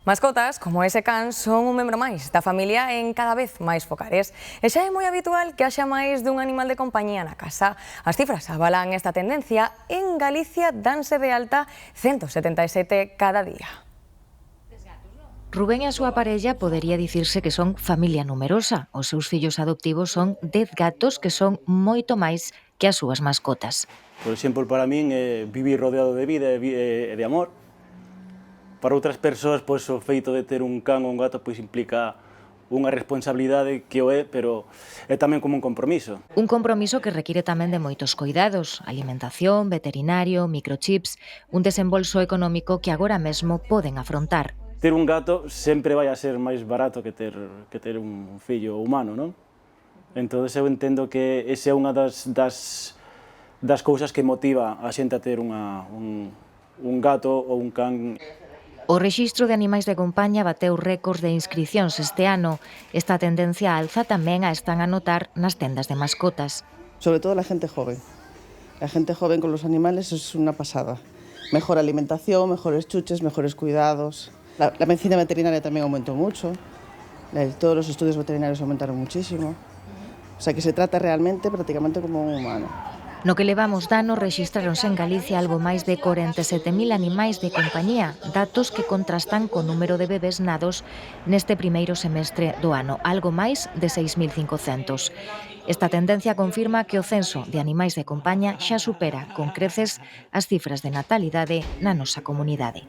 Mascotas, como ese can, son un membro máis da familia en cada vez máis focares. E xa é moi habitual que haxa máis dun animal de compañía na casa. As cifras avalan esta tendencia. En Galicia danse de alta 177 cada día. Rubén e a súa parella podería dicirse que son familia numerosa. Os seus fillos adoptivos son 10 gatos que son moito máis que as súas mascotas. Por exemplo, para min, vivir rodeado de vida e de amor. Para outras persoas, pois, o feito de ter un can ou un gato pois, implica unha responsabilidade que o é, pero é tamén como un compromiso. Un compromiso que require tamén de moitos cuidados, alimentación, veterinario, microchips, un desembolso económico que agora mesmo poden afrontar. Ter un gato sempre vai a ser máis barato que ter un fillo humano, non? Entón, eu entendo que esa é unha das cousas que motiva a xente a ter un gato ou un can. O rexistro de animais de compañía bateu récords de inscricións este ano. Esta tendencia á alza tamén a están a notar nas tendas de mascotas. Sobre todo la gente joven. La gente joven con los animales es una pasada. Mejor alimentación, mejores chuches, mejores cuidados. La medicina veterinaria también aumentó mucho. Todos los estudios veterinarios aumentaron muchísimo. O sea que se trata realmente prácticamente como un humano. No que levamos de ano, rexistráronse en Galicia algo máis de 47.000 animais de compañía, datos que contrastan co número de bebés nados neste primeiro semestre do ano, algo máis de 6.500. Esta tendencia confirma que o censo de animais de compañía xa supera con creces as cifras de natalidade na nosa comunidade.